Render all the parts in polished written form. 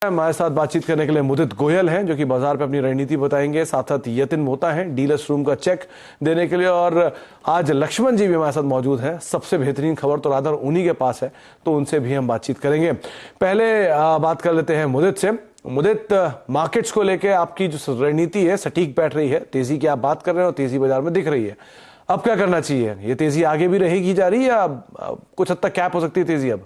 हमारे साथ बातचीत करने के लिए मुदित गोयल हैं, जो कि बाजार पे अपनी रणनीति बताएंगे। साथ साथ यतिन मोहता हैं डीलर्स रूम का चेक देने के लिए, और आज लक्ष्मण जी भी हमारे साथ मौजूद हैं। सबसे बेहतरीन खबर तो राधर उन्हीं के पास है, तो उनसे भी हम बातचीत करेंगे। पहले बात कर लेते हैं मुदित से। मुदित, मार्केट्स को लेकर आपकी जो रणनीति है सटीक बैठ रही है, तेजी की आप बात कर रहे हैं और तेजी बाजार में दिख रही है। अब क्या करना चाहिए? ये तेजी आगे भी रहेगी जा रही है या कुछ हद तक कैप हो सकती है तेजी अब?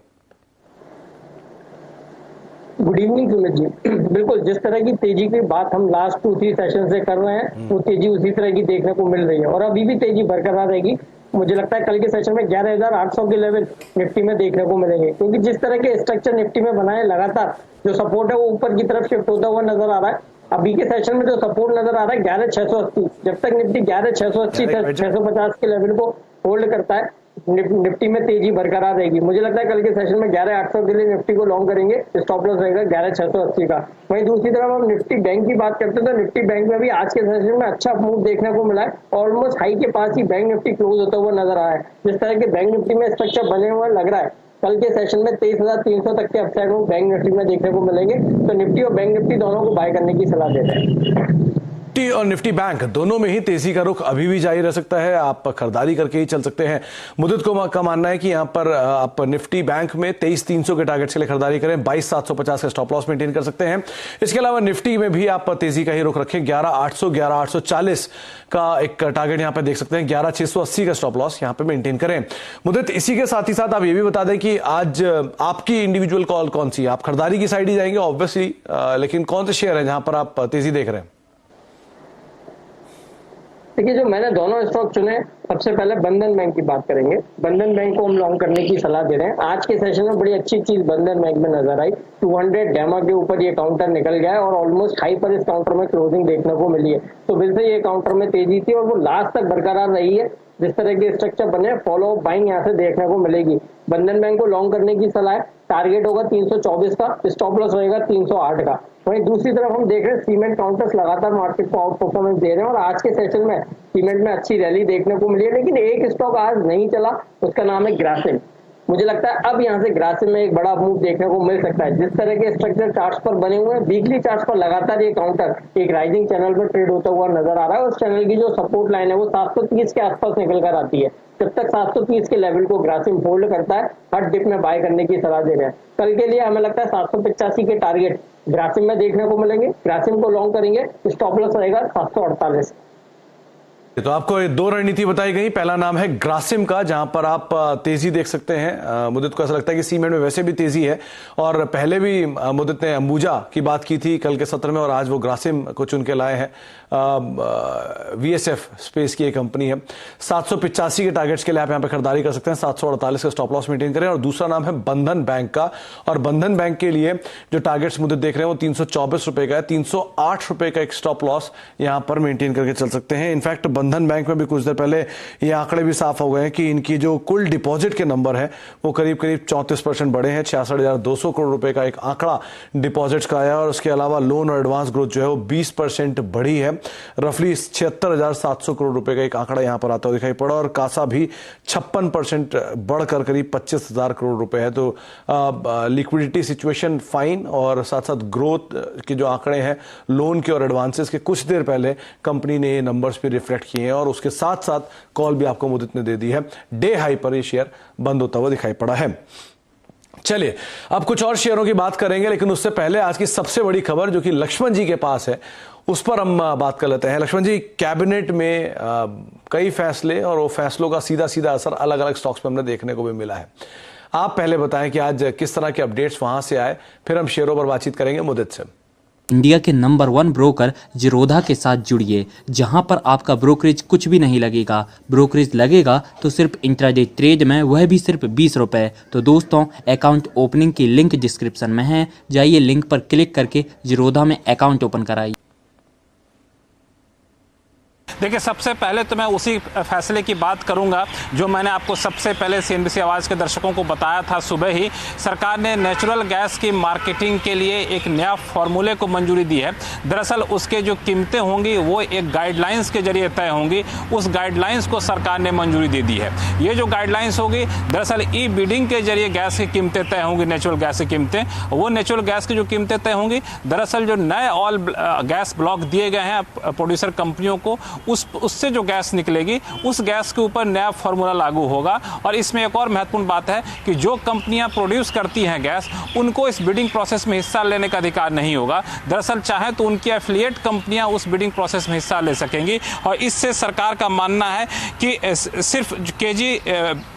Good evening Sumit ji. बिल्कुल, जिस तरह की तेजी की बात हम लास्ट 2-3 सेशन से कर रहे हैं, वो तेजी उसी तरह की देखने को मिल रही है और अभी भी तेजी बरकरार रहेगी। मुझे लगता है कल के सेशन में 11,800 के लेवल निफ्टी में देखने को मिलेंगे, क्योंकि जिस तरह के स्ट्रक्चर निफ्टी में बनाए लगातार जो सपोर्ट है वो ऊपर की तरफ शिफ्ट होता हुआ नजर आ रहा है। अभी के सेशन में जो सपोर्ट नजर आ रहा है 11,680, जब तक निफ्टी 11,680 650 के लेवल को होल्ड करता है, निफ्टी में तेजी बरकरार रहेगी। मुझे लगता है कल के सेशन में 11,800 के लिए निफ्टी को लॉन्ग करेंगे, स्टॉप लॉस रहेगा 11,680 का। वहीं दूसरी तरफ हम निफ्टी बैंक की बात करते हैं तो निफ्टी बैंक में भी आज के सेशन में अच्छा मूव देखने को मिला है। ऑलमोस्ट हाई के पास ही बैंक निफ्टी क्लोज होता हुआ नजर आया है। जिस तरह के बैंक निफ्टी में स्ट्रक्चर बने हुए लग रहा है, कल के सेशन में 23,300 तक के अपसाइड को बैंक निफ्टी में देखने को मिलेंगे, तो निफ्टी और बैंक निफ्टी दोनों को बाय करने की सलाह देते हैं। निफ्टी और निफ्टी बैंक दोनों में ही तेजी का रुख अभी भी जारी रह सकता है, आप खरीदारी करके ही चल सकते हैं। मुद्दत को का मानना है कि यहां पर आप निफ्टी बैंक में 23,300 के टारगेट के लिए खरीदारी करें, 22,750 का स्टॉप लॉस मेंटेन कर सकते हैं। इसके अलावा निफ्टी में भी आप तेजी का ही रुख रखें, 11,800 11,840 का एक टारगेट यहां पर देख सकते हैं, 11,680 का स्टॉप लॉस यहां पर मेंटेन करें। मुद्दत, इसी के साथ ही साथ आप ये भी बता दें कि आज आपकी इंडिविजुअल कॉल कौन सी है? आप खरीदारी की साइड ही जाएंगे ऑब्वियसली, लेकिन कौन से शेयर है जहां पर आप तेजी देख रहे हैं? देखिए, जो मैंने दोनों स्टॉक चुने, सबसे पहले बंधन बैंक की बात करेंगे। बंधन बैंक को हम लॉन्ग करने की सलाह दे रहे हैं। आज के सेशन में बड़ी अच्छी चीज बंधन बैंक में नजर आई, 200 डेमा के ऊपर ये काउंटर निकल गया है और ऑलमोस्ट हाई पर इस काउंटर में क्लोजिंग देखने को मिली है। तो फिर से ये काउंटर में तेजी थी और वो लास्ट तक बरकरार रही है। जिस तरह के स्ट्रक्चर बने, फॉलो बाइंग यहाँ से देखने को मिलेगी। बंधन बैंक को लॉन्ग करने की सलाह है। टारगेट होगा 324 का, स्टॉप लॉस रहेगा 308 का। वहीं दूसरी तरफ हम देख रहे हैं सीमेंट काउंटर्स लगातार मार्केट को आउट परफॉर्मेंस दे रहे हैं और आज के सेशन में सीमेंट में अच्छी रैली देखने को मिली है, लेकिन एक स्टॉक आज नहीं चला, उसका नाम है ग्रासिम। मुझे लगता है अब यहाँ से ग्रासिम में एक बड़ा मूव देखने को मिल सकता है। जिस तरह के स्ट्रक्चर चार्ट्स पर बने हुए हैं, वीकली चार्ट्स पर लगातार ये काउंटर एक राइजिंग चैनल पर ट्रेड होता हुआ नजर आ रहा है। उस चैनल की जो सपोर्ट लाइन है वो 730 के आसपास निकल कर आती है। जब तक 730 के लेवल को ग्रासिम होल्ड करता है, हर डिप में बाय करने की सलाह दे रहे हैं। कल के लिए हमें लगता है 785 के टारगेट ग्रासिम में देखने को मिलेंगे। ग्रासिम को लॉन्ग करेंगे, स्टॉप लॉस रहेगा 748। तो आपको दो रणनीति बताई गई। पहला नाम है ग्रासिम का, जहां पर आप तेजी देख सकते हैं। मुद्दत को ऐसा लगता है कि सीमेंट में वैसे भी तेजी है और पहले भी मुद्दत ने अंबुजा की बात की थी कल के सत्र में और आज वो ग्रासिम को चुन के लाए हैं। VSF स्पेस की एक कंपनी है। 785 के टारगेट्स के लिए आप यहां पर खरीदारी कर सकते हैं, 748 का स्टॉप लॉस मेंटेन करें। और दूसरा नाम है बंधन बैंक का, और बंधन बैंक के लिए जो टारगेट्स मुद्दत देख रहे हैं वो 324 रुपए का है, 308 रुपए का एक स्टॉप लॉस यहां पर मेंटेन करके चल सकते हैं। इनफैक्ट बंधन बैंक में भी कुछ देर पहले ये आंकड़े भी साफ हो गए हैं कि इनकी जो कुल डिपॉजिट के नंबर है वो करीब करीब 34% बढ़े हैं। 66,200 करोड़ रुपए का एक आंकड़ा डिपॉजिट्स का आया और उसके अलावा लोन और एडवांस ग्रोथ जो है वो 20% बढ़ी है। रफली 76,700 करोड़ रुपए का एक आंकड़ा यहां पर आता हुआ दिखाई पड़ा और कासा भी 56% बढ़कर करीब 25,000 करोड़ रुपए है। तो लिक्विडिटी सिचुएशन फाइन और साथ साथ ग्रोथ के जो आंकड़े हैं लोन के और एडवांसेस के कुछ देर पहले कंपनी ने ये नंबर्स भी रिफ्लेक्ट किए हैं और उसके साथ साथ कॉल भी आपको मुद्दत ने दे दी है। डे हाई पर ये शेयर बंद होता हुआ दिखाई पड़ा है। चलिए अब कुछ और शेयरों की बात करेंगे, लेकिन उससे पहले आज की सबसे बड़ी खबर जो कि लक्ष्मण जी के पास है उस पर हम बात कर लेते हैं। लक्ष्मण जी, कैबिनेट में कई फैसले और वो फैसलों का सीधा सीधा असर अलग अलग स्टॉक्स पर हमने देखने को भी मिला है। आप पहले बताएं कि आज किस तरह के अपडेट्स वहां से आए, फिर हम शेयरों पर बातचीत करेंगे मुद्दत से। इंडिया के नंबर 1 ब्रोकर जीरोधा के साथ जुड़िए, जहां पर आपका ब्रोकरेज कुछ भी नहीं लगेगा। ब्रोकरेज लगेगा तो सिर्फ इंट्राडे ट्रेड में, वह भी सिर्फ 20 रुपए। तो दोस्तों, अकाउंट ओपनिंग की लिंक डिस्क्रिप्शन में है, जाइए लिंक पर क्लिक करके जीरोधा में अकाउंट ओपन कराइए। देखिए, सबसे पहले तो मैं उसी फैसले की बात करूंगा जो मैंने आपको सबसे पहले सीएनबीसी आवाज़ के दर्शकों को बताया था। सुबह ही सरकार ने नेचुरल गैस की मार्केटिंग के लिए एक नया फॉर्मूले को मंजूरी दी है। दरअसल उसके जो कीमतें होंगी वो एक गाइडलाइंस के जरिए तय होंगी। उस गाइडलाइंस को सरकार ने मंजूरी दे दी है। ये जो गाइडलाइंस होगी, दरअसल ई बिडिंग के जरिए गैस की कीमतें तय होंगी, नेचुरल गैस की कीमतें। वो नेचुरल गैस की जो कीमतें तय होंगी, दरअसल जो नए ऑयल गैस ब्लॉक दिए गए हैं प्रोड्यूसर कंपनियों को, उससे जो गैस निकलेगी उस गैस के ऊपर नया फॉर्मूला लागू होगा। और इसमें एक और महत्वपूर्ण बात है कि जो कंपनियां प्रोड्यूस करती हैं गैस, उनको इस बिडिंग प्रोसेस में हिस्सा लेने का अधिकार नहीं होगा। दरअसल चाहे तो उनकी एफिलिएट कंपनियां उस बिडिंग प्रोसेस में हिस्सा ले सकेंगी। और इससे सरकार का मानना है कि सिर्फ केजी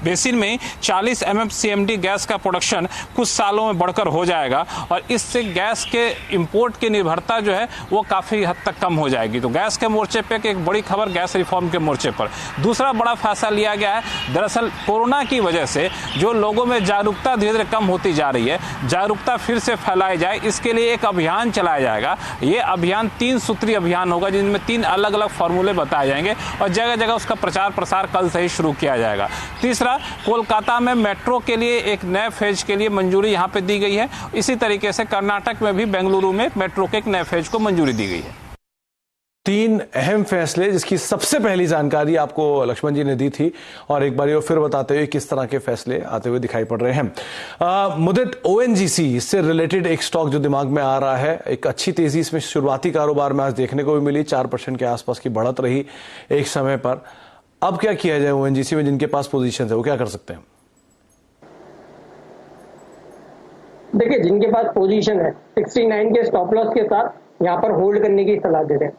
बेसिन में 40 MMCMD गैस का प्रोडक्शन कुछ सालों में बढ़कर हो जाएगा और इससे गैस के इंपोर्ट की निर्भरता जो है वो काफ़ी हद तक कम हो जाएगी। तो गैस के मोर्चे पे एक बड़ी खबर गैस रिफॉर्म के मोर्चे पर। दूसरा बड़ा फैसला लिया गया है, दरअसल कोरोना की वजह से जो लोगों में जागरूकता धीरे धीरे कम होती जा रही है, जागरूकता फिर से फैलाई जाए, इसके लिए एक अभियान चलाया जाएगा। ये अभियान 3 सूत्री अभियान होगा जिनमें 3 अलग अलग फॉर्मूले बताए जाएंगे और जगह जगह उसका प्रचार प्रसार कल से ही शुरू किया जाएगा। तीसरा, कोलकाता में मेट्रो के लिए एक नए फेज के लिए मंजूरी यहाँ पे दी गई है। इसी तरीके से कर्नाटक में भी बेंगलुरु में मेट्रो के एक नए फेज को मंजूरी दी गई है। 3 अहम फैसले जिसकी सबसे पहली जानकारी आपको लक्ष्मण जी ने दी थी और एक बार फिर बताते हुए किस तरह के फैसले आते हुए दिखाई पड़ रहे हैं। मुदित, ONGC इससे रिलेटेड एक स्टॉक जो दिमाग में आ रहा है, एक अच्छी तेजी इसमें शुरुआती कारोबार में आज देखने को भी मिली, 4% के आसपास की बढ़त रही एक समय पर। अब क्या किया जाए ONGC में, जिनके पास पोजीशन है वो क्या कर सकते हैं? देखिए, जिनके पास पोजीशन है 69 के स्टॉप लॉस के साथ यहाँ पर होल्ड करने की सलाह दे रहे हैं।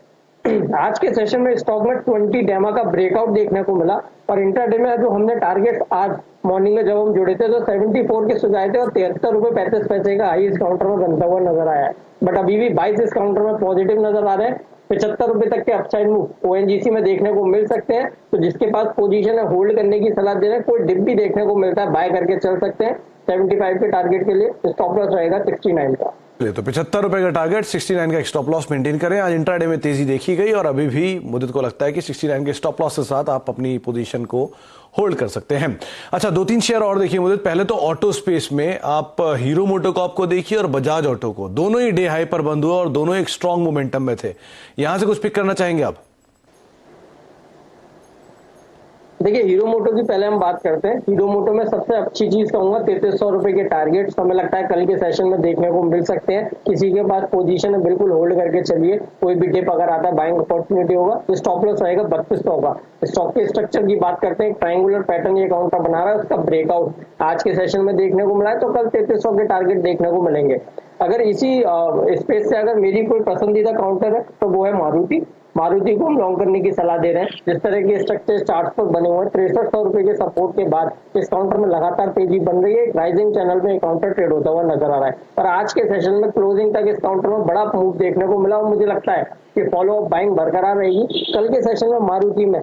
आज के सेशन में स्टॉक में 20 डेमा का ब्रेकआउट देखने को मिला और इंट्राडे में जो हमने टारगेट आज मॉर्निंग में जब हम जुड़े थे तो 74 के सुझाए थे और 73 रुपए 35 पैसे का हाई इस काउंटर में बनता हुआ नजर आया है। बट अभी भी 22 इस काउंटर में पॉजिटिव नजर आ रहे हैं। 75 रुपए तक के अपसाइड मूव ONGC में देखने को मिल सकते हैं। तो जिसके पास पोजीशन है होल्ड करने की सलाह दे रहे हैं। कोई डिप भी देखने को मिलता है, बाय करके चल सकते हैं। 75 के टारगेट के लिए स्टॉप लॉस रहेगा 69 का। तो 75 रुपए का टारगेट, 69 का स्टॉप लॉस मेंटेन करें। आज इंट्राडे में तेजी देखी गई और अभी भी मुद्दत को लगता है कि 69 के स्टॉप लॉस के साथ आप अपनी पोजीशन को होल्ड कर सकते हैं। अच्छा, 2-3 शेयर और देखिए मुद्दत। पहले तो ऑटो स्पेस में आप हीरो मोटोकॉर्प को देखिए और बजाज ऑटो को, दोनों ही डे हाई पर बंद हुए और दोनों एक स्ट्रॉन्ग मोमेंटम में थे। यहां से कुछ पिक करना चाहेंगे आप? देखिए, हीरो मोटो की पहले हम बात करते हैं। हीरो मोटो में सबसे अच्छी चीज कहूंगा 3300 रुपए के टारगेट हमें लगता है कल के सेशन में देखने को मिल सकते हैं। किसी के पास पोजीशन है बिल्कुल होल्ड करके चलिए, कोई भी डिप अगर आता है बाइंग अपॉर्चुनिटी होगा। तो स्टॉप लॉस रहेगा 3200 का। स्टॉक के स्ट्रक्चर की बात करते हैं, ट्रायंगुलर पैटर्न ये काउंटर बना रहा है, उसका ब्रेकआउट आज के सेशन में देखने को मिला है। तो कल 3300 के टारगेट देखने को मिलेंगे। अगर इसी स्पेस से अगर मेरी कोई पसंदीदा काउंटर है तो वो है मारुति को हम लॉन्ग करने की सलाह दे रहे हैं। जिस तरह के स्ट्रक्चर चार्ट पर बने हुए हैं, 6300 रुपए के सपोर्ट के बाद इस काउंटर में लगातार तेजी बन रही है। राइजिंग चैनल में काउंटर ट्रेड होता हुआ नजर आ रहा है और आज के सेशन में क्लोजिंग तक इस काउंटर में बड़ा मूव देखने को मिला और मुझे लगता है कि फॉलो अप बाइंग बरकरार रहेगी। कल के सेशन में मारुति में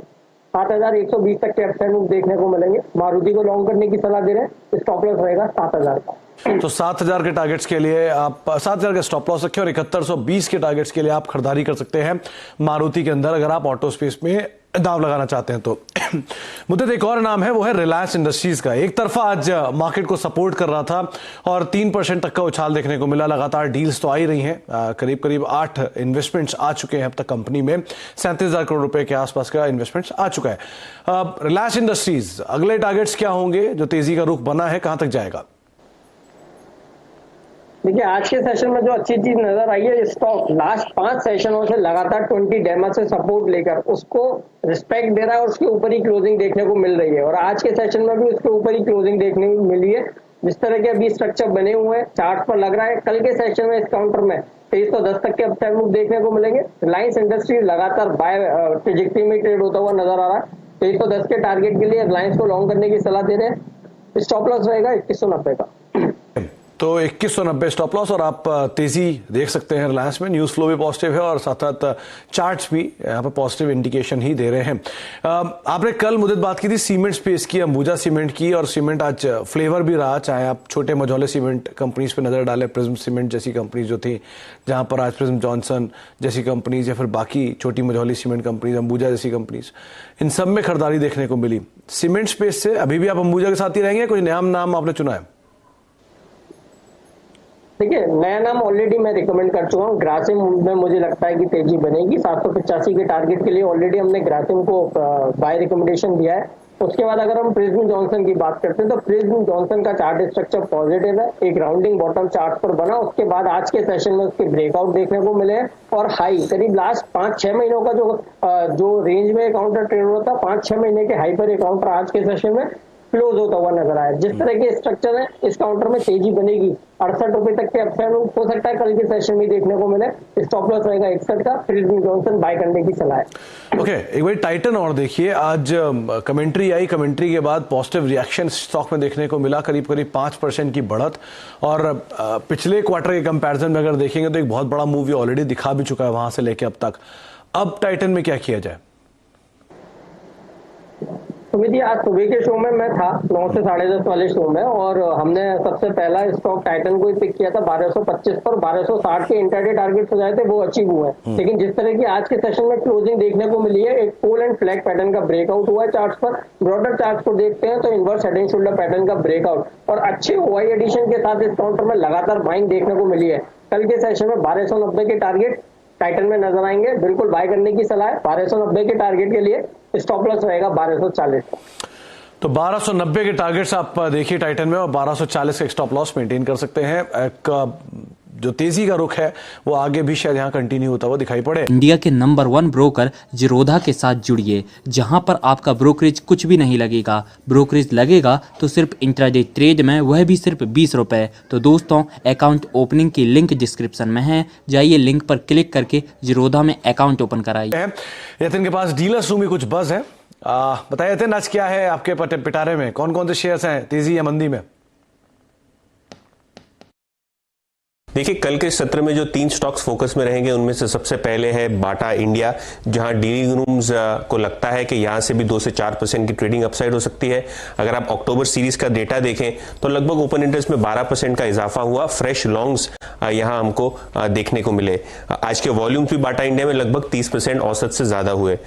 7120 तक के अपसाइड मूव देखने को मिलेंगे। मारुति को लॉन्ग करने की सलाह दे रहे हैं। स्टॉप लॉस रहेगा 7000 का। तो 7000 के टारगेट्स के लिए आप 7000 का स्टॉप लॉस रखें और 7120 के टारगेट्स के लिए आप खरीदारी कर सकते हैं मारुति के अंदर, अगर आप ऑटो स्पेस में दांव लगाना चाहते हैं तो। मुद्दे एक और नाम है, वो है रिलायंस इंडस्ट्रीज का। एक तरफा आज मार्केट को सपोर्ट कर रहा था और 3% तक का उछाल देखने को मिला। लगातार डील्स तो आ ही रही हैं, करीब करीब 8 इन्वेस्टमेंट्स आ चुके हैं अब तक कंपनी में। 37,000 करोड़ रुपए के आसपास का इन्वेस्टमेंट्स आ चुका है। रिलायंस इंडस्ट्रीज अगले टारगेट्स क्या होंगे? जो तेजी का रुख बना है कहां तक जाएगा? देखिए, आज के सेशन में जो अच्छी चीज नजर आई है, स्टॉक लास्ट 5 सेशनों से लगातार 20 डेमा से सपोर्ट लेकर उसको रिस्पेक्ट दे रहा है और उसके ऊपर ही क्लोजिंग देखने को मिल रही है और आज के सेशन में भी उसके ऊपर ही क्लोजिंग देखने को मिली है। जिस तरह के अभी स्ट्रक्चर बने हुए हैं चार्ट पर लग रहा है कल के सेशन में इस काउंटर में 2310 तक के अपसाइड मूव देखने को मिलेंगे। रिलायंस इंडस्ट्री लगातार बाय ट्रेजेक्टरी में ट्रेड होता हुआ नजर आ रहा है। 2310 के टारगेट के लिए रिलायंस को लॉन्ग करने की सलाह दे रहे हैं। स्टॉप लॉस रहेगा 2190 का। तो 2190 स्टॉप लॉस और आप तेजी देख सकते हैं रिलायंस में। न्यूज फ्लो भी पॉजिटिव है और साथ साथ चार्ट्स भी यहाँ पे पॉजिटिव इंडिकेशन ही दे रहे हैं। आपने कल मुद्दत बात की थी सीमेंट स्पेस की, अंबुजा सीमेंट की, और सीमेंट आज फ्लेवर भी रहा, चाहे आप छोटे मझौले सीमेंट कंपनीज पे नजर डालें, प्रिज्म सीमेंट जैसी कंपनीज जो थी, जहां पर आज प्रिज्म जॉनसन जैसी कंपनीज या फिर बाकी छोटी मझौली सीमेंट कंपनीज, अंबुजा जैसी कंपनीज, इन सब में खरीदारी देखने को मिली। सीमेंट स्पेस से अभी भी आप अंबुजा के साथ ही रहेंगे, कोई नया नाम आपने चुना है? देखिए, नया नाम ऑलरेडी मैं रिकमेंड कर चुका हूँ। ग्रासिम में मुझे लगता है कि तेजी बनेगी। 785 के टारगेट के लिए ऑलरेडी हमने ग्रासिम को बाय रिकमेंडेशन दिया है। उसके बाद अगर हम प्रिज्म जॉनसन की बात करते हैं तो प्रिज्म जॉनसन का चार्ट स्ट्रक्चर पॉजिटिव है, एक राउंडिंग बॉटम चार्ट पर बना। उसके बाद आज के सेशन में उसके ब्रेकआउट देखने को मिले और हाई करीब लास्ट 5-6 महीनों का जो रेंज में काउंटर ट्रेड होता है, 5-6 महीने के हाई पर काउंटर आज के सेशन में क्लोज होता हुआ नजर आया। जिस तरह के स्ट्रक्चर है, इस काउंटर में तेजी बनेगी। 68 रुपए तक के अपसाइड हो सकता है कल के सेशन में देखने को मिले। स्टॉप लॉस रहेगा 61 का। प्रिज्म जॉनसन बाय करने की सलाह है। ओके, एक बार टाइटन और देखिए, आज कमेंट्री आई, कमेंट्री के बाद पॉजिटिव रिएक्शन स्टॉक में देखने को मिला, करीब 5% की बढ़त। और पिछले क्वार्टर के कंपैरिजन में अगर देखेंगे तो एक बहुत बड़ा मूव ऑलरेडी दिखा भी चुका है वहां से लेके अब तक। अब टाइटन में क्या किया जाए? सुमित जी, आज सुबह के शो में मैं था 9 से 10:30 वाले शो में, और हमने सबसे पहला स्टॉक टाइटन को ही पिक किया था 1225 पर। 1260 के इंटरडे टारगेट हो जाए थे, वो अचीव हुए। लेकिन जिस तरह की आज के सेशन में क्लोजिंग देखने को मिली है, एक पोल एंड फ्लैग पैटर्न का ब्रेकआउट हुआ है चार्ट पर। ब्रॉडर चार्ट को देखते हैं तो inverse head and shoulder pattern का ब्रेकआउट और अच्छे ओआई एडिशन के साथ इस काउंटर में लगातार बाइंग देखने को मिली है। कल के सेशन में 1290 के टारगेट टाइटन में नजर आएंगे, बिल्कुल बाय करने की सलाह है। 1290 के टारगेट के लिए स्टॉप लॉस रहेगा 1240 का। तो 1290 के टारगेट्स आप देखिए टाइटन में, और 1240 का स्टॉप लॉस मेंटेन कर सकते हैं। एक जो तेजी का रुख है वो आगे भी शायद यहाँ कंटिन्यू होता हुआ दिखाई पड़े। इंडिया के नंबर 1 ब्रोकर जिरोधा के साथ जुड़िए, जहां पर आपका ब्रोकरेज कुछ भी नहीं लगेगा। ब्रोकरेज लगेगा तो सिर्फ इंट्राडे ट्रेड में, वह भी सिर्फ 20 रुपए। तो दोस्तों, अकाउंट ओपनिंग की लिंक डिस्क्रिप्शन में है, जाइए लिंक पर क्लिक करके जिरोधा में अकाउंट ओपन कराइए। यतिन के पास डीलर्स रूम में कुछ बज है, बताइए यतिन आज क्या है आपके पिटारे में, कौन कौन से शेयर्स हैं तेजी या मंदी में? देखिए, कल के सत्र में जो 3 स्टॉक्स फोकस में रहेंगे उनमें से सबसे पहले है बाटा इंडिया, जहां डीलिंग रूम्स को लगता है कि यहां से भी 2 से 4% की ट्रेडिंग अपसाइड हो सकती है। अगर आप अक्टूबर सीरीज का डेटा देखें तो लगभग ओपन इंटरेस्ट में 12% का इजाफा हुआ। फ्रेश लॉन्ग्स यहां हमको देखने को मिले। आज के वॉल्यूम्स भी बाटा इंडिया में लगभग 30% औसत से ज्यादा हुए।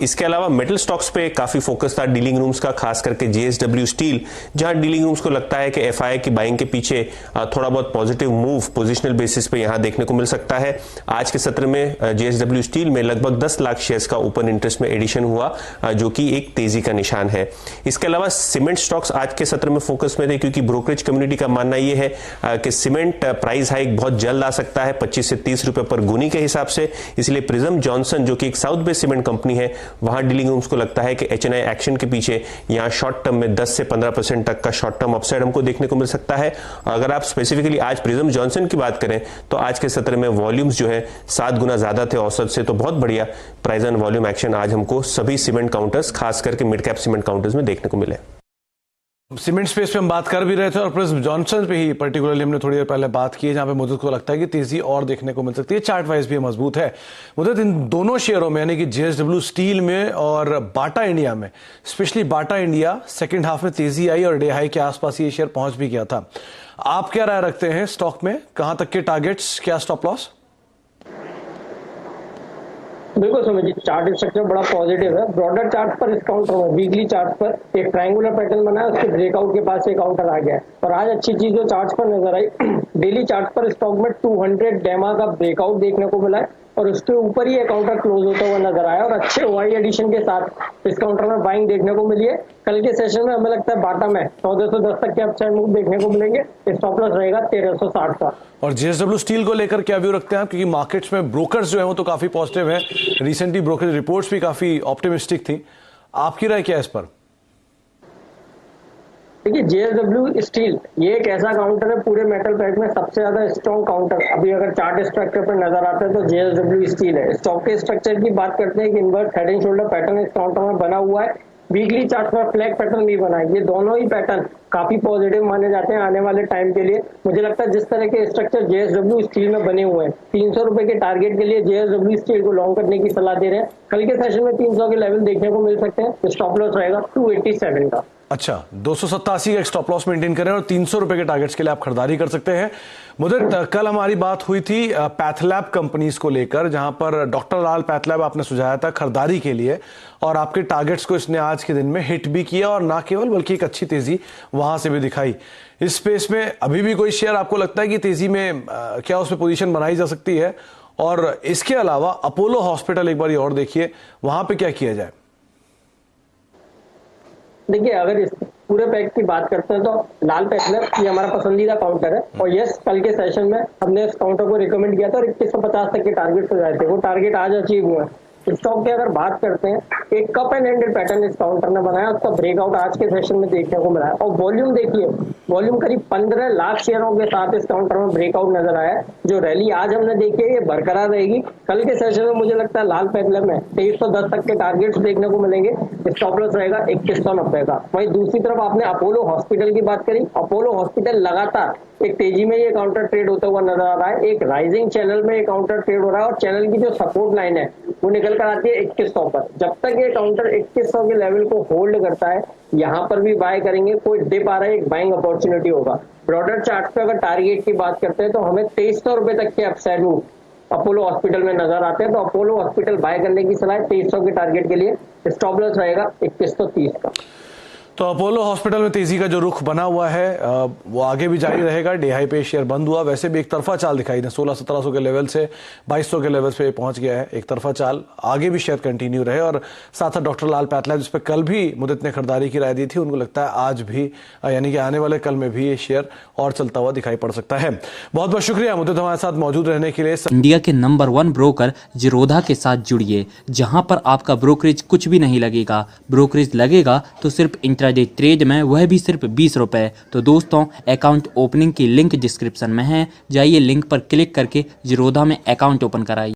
इसके अलावा मेटल स्टॉक्स पे काफी फोकस था डीलिंग रूम्स का, खास करके JSW स्टील, जहां डीलिंग रूम्स को लगता है कि FII की बाइंग के पीछे थोड़ा बहुत पॉजिटिव मूव पोजिशनल बेसिस पे यहां देखने को मिल सकता है। आज के सत्र में JSW स्टील में लगभग 10 लाख शेयर्स का ओपन इंटरेस्ट में एडिशन हुआ, जो कि एक तेजी का निशान है। इसके अलावा सीमेंट स्टॉक्स आज के सत्र में फोकस में थे, क्योंकि ब्रोकरेज कम्युनिटी का मानना यह है कि सीमेंट प्राइस हाइक बहुत जल्द आ सकता है 25 से 30 रुपए पर गुनी के हिसाब से। इसलिए प्रिज्म जॉनसन, जो कि एक साउथ बेस्ड सीमेंट कंपनी है, वहां डीलिंग रूम्स को लगता है कि HNI एक्शन के पीछे यहां शॉर्ट टर्म में 10 से 15% तक का शॉर्ट टर्म अपसाइड हमको देखने को मिल सकता है। अगर आप स्पेसिफिकली आज प्रिज्म जॉनसन की बात करें तो आज के सत्र में वॉल्यूम्स जो है 7 गुना ज्यादा थे औसत से। तो बहुत बढ़िया प्राइस एंड वॉल्यूम एक्शन आज हमको सभी सीमेंट काउंटर्स, खास करके मिड कैप सीमेंट काउंटर्स में देखने को मिले। सीमेंट स्पेस पे हम बात कर भी रहे थे और प्रिज्म जॉनसन पे ही पर्टिकुलरली हमने थोड़ी देर पहले बात की है, जहां पे मुझे को लगता है कि तेजी और देखने को मिल सकती है। चार्ट वाइज भी मजबूत है मुझे इन दोनों शेयरों में, यानी कि JSW स्टील में और बाटा इंडिया में। Specially Bata India second half में तेजी आई और डे हाई के आसपास ये शेयर पहुंच भी गया था। आप क्या राय रखते हैं स्टॉक में, कहां तक के टारगेट्स, क्या स्टॉप लॉस? बिल्कुल सुमित जी, चार्ट स्ट्रक्चर बड़ा पॉजिटिव है। ब्रॉडर चार्ट पर इस काउंटर में वीकली चार्ट पर एक ट्रायंगुलर पैटर्न बना है, उसके ब्रेकआउट के पास एक काउंटर आ गया है। और आज अच्छी चीज जो चार्ट पर नजर आई, डेली चार्ट पर स्टॉक में 200 डेमा का ब्रेकआउट देखने को मिला है और उसके ऊपर ही काउंटर क्लोज होता हुआ नजर आया और अच्छे ओआई एडिशन के साथ इस काउंटर में बाइंग देखने को मिली है। कल के सेशन में हमें लगता है बाटा में 1410 तक के अपसाइड मूव देखने को मिलेंगे। स्टॉप लॉस रहेगा 1360 का। और JSW स्टील को लेकर क्या व्यू रखते हैं आप, क्योंकि मार्केट्स में ब्रोकर्स जो है वो तो काफी पॉजिटिव है, रिसेंटली ब्रोकर रिपोर्ट्स भी काफी ऑप्टिमिस्टिक थी, आपकी राय क्या है इस पर? देखिए, JSW स्टील ये एक ऐसा काउंटर है पूरे मेटल पैक में सबसे ज्यादा स्ट्रॉन्ग काउंटर। अभी अगर चार्ट स्ट्रक्चर पर नजर आता है तो JSW स्टील है। स्टॉक के स्ट्रक्चर की बात करते हैं कि inverse head and shoulder pattern इस काउंटर में बना हुआ है। वीकली चार्ट पर फ्लैग पैटर्न भी बना है। ये दोनों ही पैटर्न काफी पॉजिटिव माने जाते हैं आने वाले टाइम के लिए। मुझे लगता है जिस तरह के स्ट्रक्चर जेएसडब्ल्यू स्टील में बने हुए हैं, 300 रुपए के टारगेट के लिए जेएसडब्ल्यू स्टील को लॉन्ग करने की सलाह दे रहे हैं। कल के सेशन में 300 के लेवल देखने को मिल सकते हैं। स्टॉप लॉस रहेगा 287 का। अच्छा, 287 का एक स्टॉप लॉस मेंटेन करें और 300 रुपए के टारगेट्स के लिए आप खरीदारी कर सकते हैं। मुदित, कल हमारी बात हुई थी पैथलैब कंपनीज को लेकर, जहां पर डॉक्टर लाल पैथलैब आपने सुझाया था खरीदारी के लिए, और आपके टारगेट्स को इसने आज के दिन में हिट भी किया और ना केवल बल्कि एक अच्छी तेजी वहां से भी दिखाई। इस स्पेस में अभी भी कोई शेयर आपको लगता है कि तेजी में क्या उसमें पोजीशन बनाई जा सकती है? और इसके अलावा अपोलो हॉस्पिटल एक बार और देखिए, वहां पे क्या किया जाए? देखिए, अगर इस पूरे पैक की बात करते हैं तो लाल पैथलैब ये हमारा पसंदीदा काउंटर है। और यस, कल के सेशन में हमने इस काउंटर को रिकमेंड किया था और 2150 तक के टारगेट हो जाए थे। वो टारगेट आज अचीव हुए हैं। स्टॉक की अगर बात करते हैं, एक कप एंड हैंडल पैटर्न इस काउंटर ने बनाया, उसका ब्रेकआउट आज के सेशन में देखने को मिला है। और वॉल्यूम देखिए, वॉल्यूम करीब 15 लाख शेयरों के साथ इस काउंटर में ब्रेकआउट नजर आया है। जो रैली आज हमने देखी है ये बरकरार रहेगी। कल के सेशन में मुझे लगता है लाल पैथलैब में 2310 तक के टारगेट्स देखने को मिलेंगे। स्टॉप लॉस रहेगा 2190 का। वहीं दूसरी तरफ आपने अपोलो हॉस्पिटल की बात करी। अपोलो हॉस्पिटल लगातार एक तेजी में ये काउंटर ट्रेड होता हुआ नजर आ रहा है। एक राइजिंग चैनल में ये काउंटर ट्रेड हो रहा है और चैनल की जो सपोर्ट लाइन है वो निकल कर आती है 2100 पर। जब तक ये काउंटर 2100 के लेवल को होल्ड करता है, यहाँ पर भी बाय करेंगे। कोई डिप आ रहा है, एक बाइंग अपॉर्चुनिटी होगा। ब्रॉडर चार्ट पे अगर टारगेट की बात करते हैं तो हमें 2300 रुपए तक के अपसाइड मूव अपोलो हॉस्पिटल में नजर आते हैं। तो अपोलो हॉस्पिटल बाय करने की सलाह 2300 के टारगेट के लिए। स्टॉप लॉस रहेगा 2130 का। तो अपोलो हॉस्पिटल में तेजी का जो रुख बना हुआ है वो आगे भी जारी रहेगा। डे हाई पे शेयर बंद हुआ, वैसे भी एक तरफा चाल दिखाई दे, 1600-1700 के लेवल से 2200 के लेवल पे पहुंच गया है। एक तरफा चाल आगे भी शेयर कंटिन्यू रहे। और साथ साथ डॉक्टर लाल पैथलैब, जिस पर कल भी मुदित ने खरीदारी की राय दी थी, उनको लगता है आज भी यानी कि आने वाले कल में भी ये शेयर और चलता हुआ दिखाई पड़ सकता है। बहुत बहुत शुक्रिया मुदित हमारे साथ मौजूद रहने के लिए। इंडिया के नंबर 1 ब्रोकर जिरोधा के साथ जुड़िए, जहां पर आपका ब्रोकरेज कुछ भी नहीं लगेगा। ब्रोकरेज लगेगा तो सिर्फ इंट्राडे ट्रेड में, वह भी सिर्फ 20 रुपए। तो दोस्तों, अकाउंट ओपनिंग की लिंक डिस्क्रिप्शन में है, जाइए लिंक पर क्लिक करके जिरोधा में अकाउंट ओपन कराइए।